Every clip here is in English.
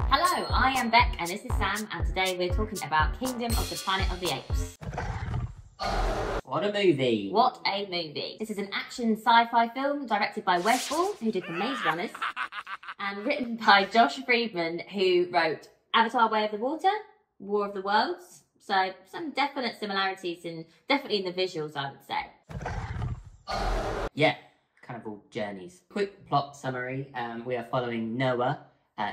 Hello, I am Beck and this is Sam, and today we're talking about Kingdom of the Planet of the Apes. What a movie! What a movie. This is an action sci-fi film directed by Westfall, who did The Maze Runners, and written by Josh Friedman, who wrote Avatar: Way of the Water, War of the Worlds. So some definite similarities, and definitely in the visuals, I would say. Yeah, kind of all journeys. Quick plot summary. We are following Noah,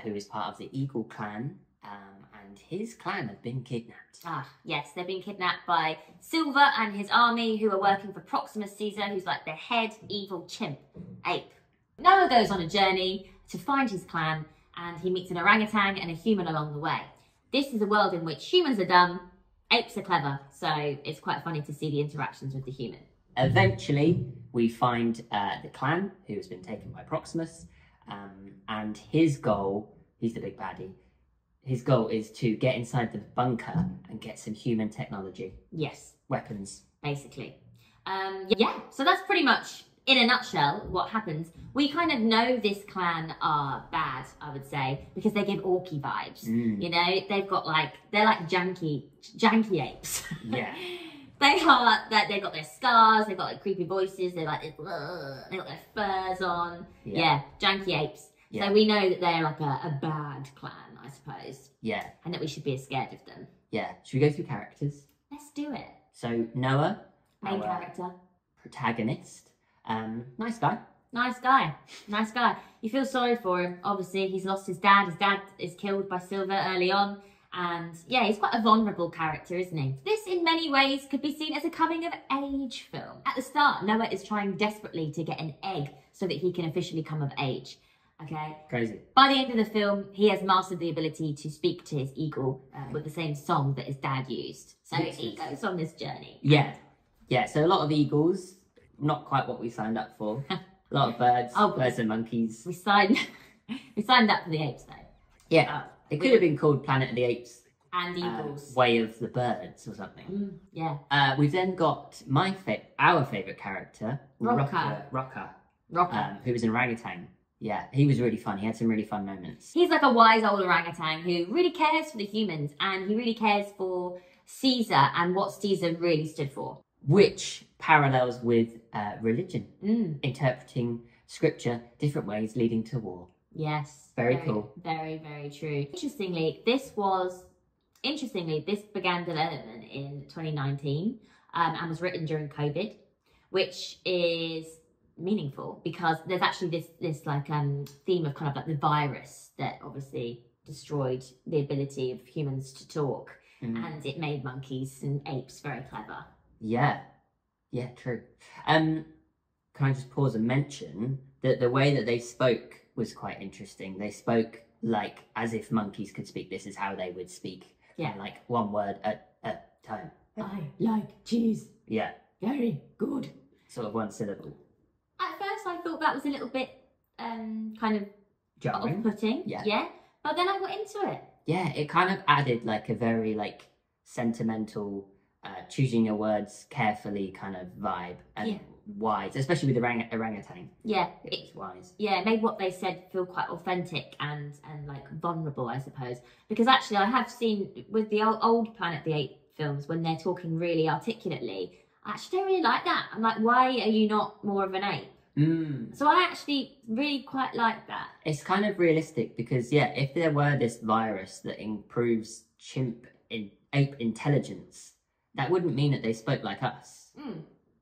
who is part of the Eagle clan, and his clan have been kidnapped. Ah, yes, they've been kidnapped by Silver and his army, who are working for Proximus Caesar, who's like the head evil chimp ape. Noah goes on a journey to find his clan, and he meets an orangutan and a human along the way. This is a world in which humans are dumb, apes are clever, so it's quite funny to see the interactions with the human. Eventually, we find the clan, who has been taken by Proximus, and his goal, he's the big baddie, his goal is to get inside the bunker and get some human technology. Yes. Weapons. Basically. Yeah, so that's pretty much, in a nutshell, what happens. We kind of know this clan are bad, I would say, because they give orky vibes. You know, they've got like, they're like janky apes. Yeah. They've got their scars, they've got like creepy voices, they're like, they've got their furs on. Yeah, janky apes. Yeah. So we know that they're like a bad clan, I suppose. Yeah. And that we should be scared of them. Yeah. Should we go through characters? Let's do it. So, Noah. Main character. Protagonist. Nice guy. Nice guy. Nice guy. You feel sorry for him. Obviously, he's lost his dad. His dad is killed by Silver early on. And yeah, he's quite a vulnerable character, isn't he? This, in many ways, could be seen as a coming-of-age film. At the start, Noah is trying desperately to get an egg so that he can officially come of age. Okay? Crazy. By the end of the film, he has mastered the ability to speak to his eagle with the same song that his dad used. So he goes on this journey. Yeah. Yeah, so a lot of eagles, not quite what we signed up for. A lot of birds, birds and monkeys. We signed up for the apes, though. Yeah. It could have been called Planet of the Apes. And Eagles. Way of the Birds or something. Yeah. We've then got our favourite character, Rocker. Who was an orangutan. Yeah, he was really fun. He had some really fun moments. He's like a wise old orangutan who really cares for the humans, and he really cares for Caesar and what Caesar really stood for. Which Parallels with religion. Interpreting scripture different ways leading to war. Yes. Very cool. Very, very true. Interestingly, this began development in 2019 and was written during COVID, which is meaningful because there's actually this like theme of kind of like the virus that obviously destroyed the ability of humans to talk, and it made monkeys and apes very clever. Yeah. Yeah, true. Can I just pause and mention that the way that they spoke was quite interesting. They spoke like as if monkeys could speak. This is how they would speak. Yeah. Like one word at a time. I like cheese. Yeah. Very good. Sort of one syllable. At first I thought that was a little bit kind of Jarring. off-putting. Yeah. But then I got into it. Yeah, it kind of added like a very like sentimental, choosing your words carefully kind of vibe, and wise, especially with the orangutan. Yeah. It was wise. Yeah, it made what they said feel quite authentic and like vulnerable, I suppose. Because actually I have seen with the old Planet of the Apes films, when they're talking really articulately, I actually don't really like that. I'm like, why are you not more of an ape? So I actually really quite like that. It's kind of realistic because, yeah, if there were this virus that improves ape intelligence, that wouldn't mean that they spoke like us.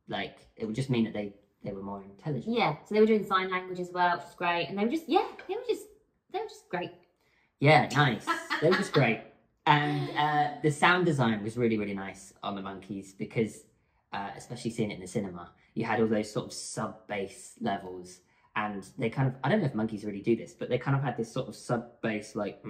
Like, it would just mean that they were more intelligent. Yeah, so they were doing sign language as well, which was great. And they were just great. Yeah, nice. They were just great. And the sound design was really, really nice on the monkeys because, especially seeing it in the cinema, you had all those sort of sub-bass levels, and they kind of, I don't know if monkeys really do this, but they kind of had this sort of sub-bass, like,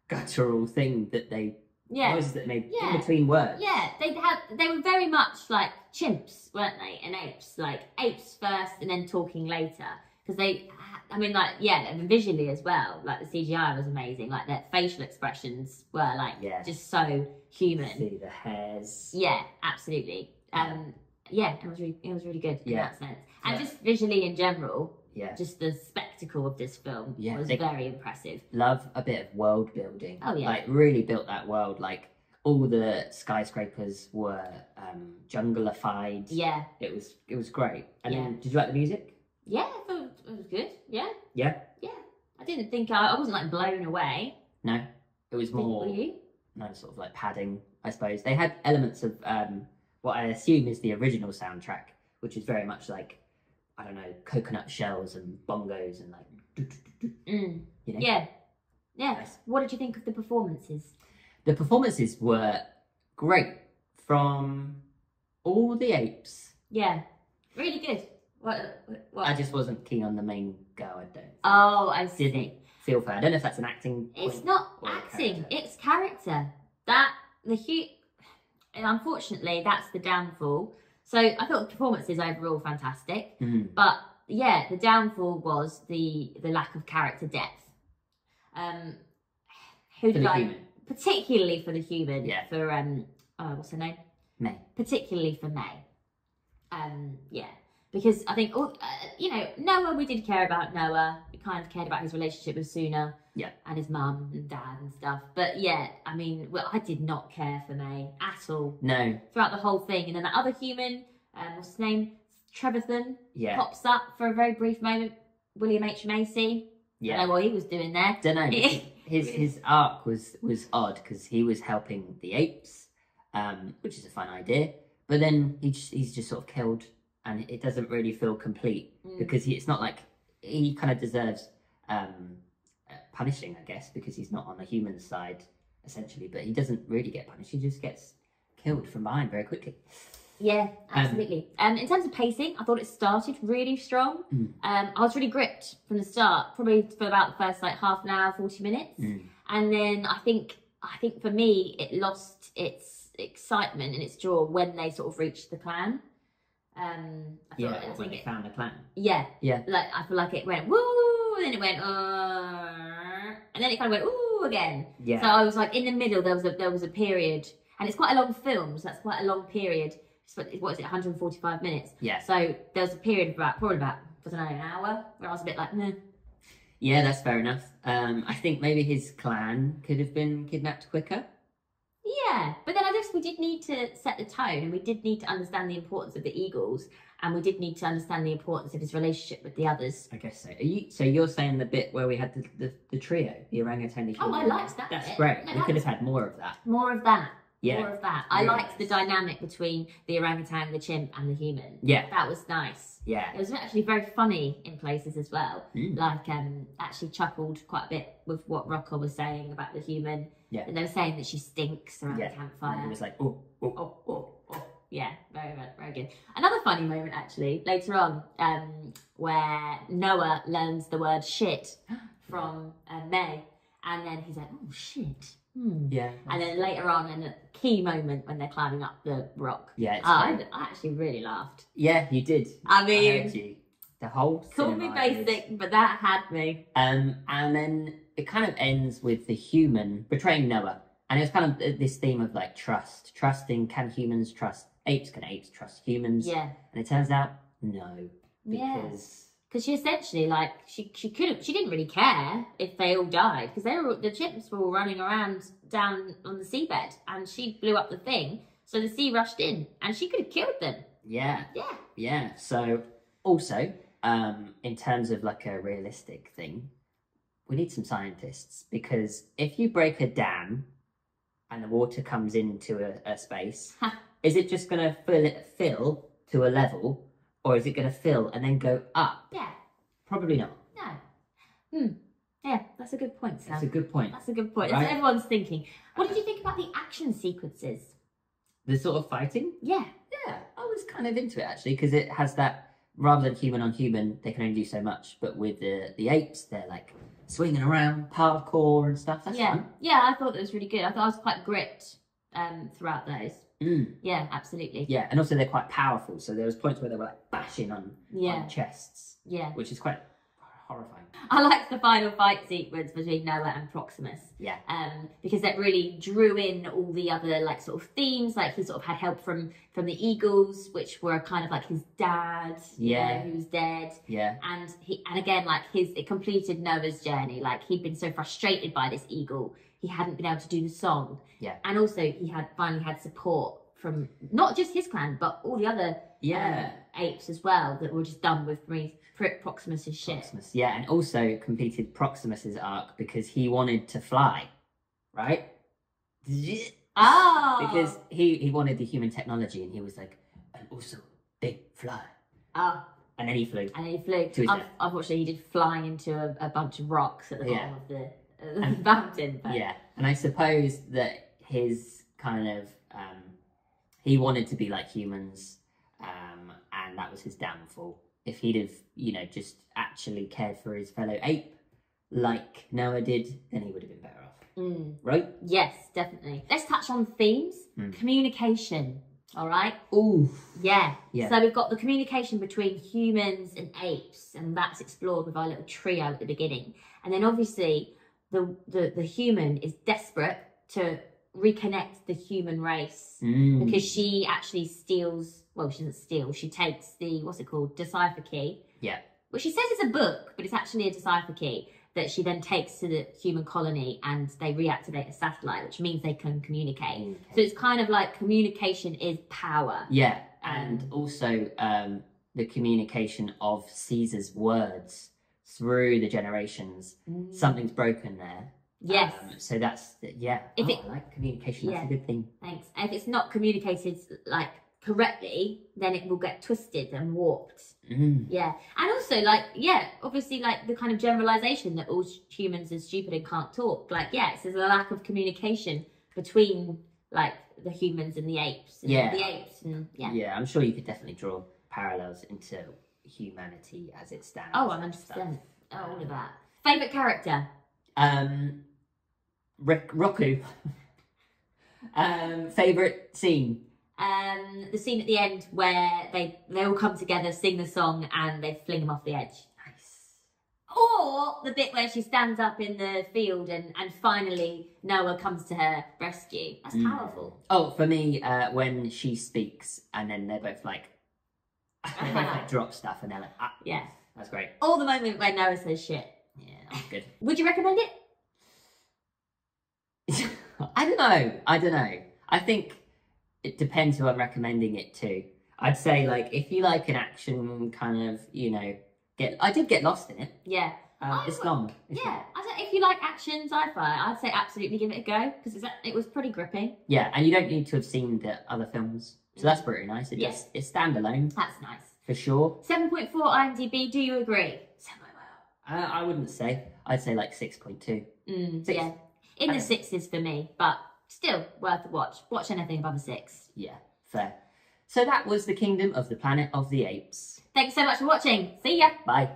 guttural thing that they, noises that made in between words. Yeah, they were very much like chimps, weren't they, and apes, like apes first and then talking later, because they, I mean, like, and visually as well, like the CGI was amazing, like their facial expressions were like just so human. See the hairs. Yeah, absolutely. It was really good in that sense. And just visually in general, Yeah. Just the spectacle of this film was very impressive. Love a bit of world building. Oh, yeah. Like, really built that world. Like, all the skyscrapers were jungle-ified. Yeah. It was great. And then, did you like the music? Yeah, I thought it was good. Yeah. Yeah? Yeah. I didn't think, I wasn't like blown away. No. It was more... Were you? No, sort of like padding, I suppose. They had elements of what I assume is the original soundtrack, which is very much like, I don't know, coconut shells and bongos and like... You know? Yeah. Yeah. Nice. What did you think of the performances? The performances were great from all the apes. Yeah. Really good. What? I just wasn't keen on the main girl, I don't. Oh, I see. Didn't feel for her. I don't know if that's an acting point. It's not or acting, character. it's character. Unfortunately, that's the downfall. So I thought the performances overall fantastic, but yeah, the downfall was the lack of character depth. Particularly for the human. Yeah. For what's her name? May. Particularly for May. Yeah. Because I think, Noah, we did care about Noah. We kind of cared about his relationship with Suna. Yeah. And his mum and dad and stuff. But yeah, I mean, I did not care for May at all. No. Throughout the whole thing. And then that other human, what's his name? Trevathan. Yeah. Pops up for a very brief moment. William H. Macy. Yeah. I don't know what he was doing there. Don't know. His arc was odd because he was helping the apes, which is a fun idea. But then he's just sort of killed, and it doesn't really feel complete because it's not like he kind of deserves punishing, I guess, because he's not on the human side essentially. But he doesn't really get punished; he just gets killed from behind very quickly. Yeah, absolutely. In terms of pacing, I thought it started really strong. I was really gripped from the start, probably for about the first like half an hour, 40 minutes. And then I think for me, it lost its excitement and its draw when they sort of reached the clan. When they found the clan. Yeah. Yeah. Like, I feel like it went woo, and then it went and then it kind of went ooh again. Yeah. So I was like in the middle. There was a period, and it's quite a long film, so that's quite a long period. What is it, 145 minutes? Yeah. So there was a period of probably about, I don't know, an hour, where I was a bit like, meh. Yeah, that's fair enough. I think maybe his clan could have been kidnapped quicker. Yeah, but then I guess we did need to set the tone, and we did need to understand the importance of the eagles, and we did need to understand the importance of his relationship with the others. I guess so. So you're saying the bit where we had the trio, the orangutan, the human? Oh, I liked that That's bit. great. No, we could have had more of that. More of that. Yeah. More of that. I Really liked the nice. dynamic between the orangutan, the chimp, and the human. Yeah. That was nice. Yeah. It was actually very funny in places as well. Mm. Like, actually chuckled quite a bit with what Rocco was saying about the human. Yeah. And they were saying that she stinks around the campfire. And it was like, oh. Yeah, very, very, very good. Another funny moment, actually, later on, where Noah learns the word shit from May. And then he's like, oh, shit. Yeah. And then later on, in a key moment when they're climbing up the rock. Yeah, I actually really laughed. Yeah, you did. I mean, I heard you. The whole call me basic, but that had me. And then it kind of ends with the human betraying Noah. And it was kind of this theme of like trust. Trusting, can humans trust apes? Can apes trust humans? Yeah. And it turns out, no. Because she essentially, like, she didn't really care if they all died, because the chimps were all running around down on the seabed, and she blew up the thing, so the sea rushed in, and she could have killed them. Yeah. Yeah. Yeah. So also, in terms of like a realistic thing, we need some scientists, because if you break a dam and the water comes into a space, is it just going to fill to a level? Or is it going to fill and then go up? Yeah. Probably not. No. Yeah, that's a good point, Sam. That's a good point. That's a good point. Right? That's what everyone's thinking. What did you think about the action sequences? The sort of fighting? Yeah. Yeah, I was kind of into it actually, because it has that, rather than human on human, they can only do so much. But with the apes, they're like swinging around, parkour and stuff. That's fun. Yeah, I thought that was really good. I thought I was quite gripped throughout those. Yeah, absolutely. Yeah, and also they're quite powerful. So there was points where they were like bashing on chests. Yeah. Which is quite horrifying. I liked the final fight sequence between Noah and Proximus. Yeah. Because that really drew in all the other like sort of themes. Like he sort of had help from the Eagles, which were kind of like his dad, who was dead. Yeah. And again, like it completed Noah's journey. Like he'd been so frustrated by this eagle, he hadn't been able to do the song. Yeah. And also he had finally had support from not just his clan, but all the other apes as well that were just done with Proximus's shit. Proximus, yeah, and also completed Proximus's arc because he wanted to fly, right? Oh! Because he wanted the human technology, and he was like, and also they fly. Oh. And then he flew. And then he flew. To his death. Unfortunately, he did fly into a bunch of rocks at the bottom of the mountain. But... Yeah, and I suppose that his kind of he wanted to be like humans, and that was his downfall. If he'd have, just actually cared for his fellow ape like Noah did, then he would have been better off. Right? Yes, definitely. Let's touch on themes. Communication. All right? Ooh. Yeah. Yeah. So we've got the communication between humans and apes, and that's explored with our little trio at the beginning. And then obviously the human is desperate to reconnect the human race because she actually steals, well, she doesn't steal, she takes the, what's it called, decipher key. Yeah. Well, she says it's a book, but it's actually a decipher key that she then takes to the human colony, and they reactivate a satellite, which means they can communicate. So it's kind of like communication is power. Yeah, and also the communication of Caesar's words through the generations. Something's broken there. Yes. So that's, I like communication. That's a good thing. Thanks. And if it's not communicated like correctly, then it will get twisted and warped. Yeah. And also obviously like the kind of generalization that all humans are stupid and can't talk. Like, yes, there's a lack of communication between like the humans and the apes. And the apes. And, Yeah, I'm sure you could definitely draw parallels into humanity as it stands. Oh, 100%. All of that. Favourite character? Roku. Favourite scene? The scene at the end where they all come together, sing the song, and they fling him off the edge. Nice. Or the bit where she stands up in the field and finally Noah comes to her rescue. That's powerful. Oh, for me, when she speaks and then they're both like, drop stuff and they're like, yeah. That's great. Or the moment where Noah says shit. Yeah, that's good. Would you recommend it? I don't know. I think it depends who I'm recommending it to. I'd say, like, if you like an action kind of, I did get lost in it. Yeah. It's long. If you like action sci-fi, I'd say absolutely give it a go because it was pretty gripping. Yeah, and you don't need to have seen the other films, so that's pretty nice. It's standalone. That's nice. For sure. 7.4 IMDb, do you agree? I wouldn't say. I'd say like 6.2. Yeah. In the sixes for me, but still worth a watch. Watch anything above a 6. Yeah, fair. So that was the Kingdom of the Planet of the Apes. Thanks so much for watching. See ya. Bye.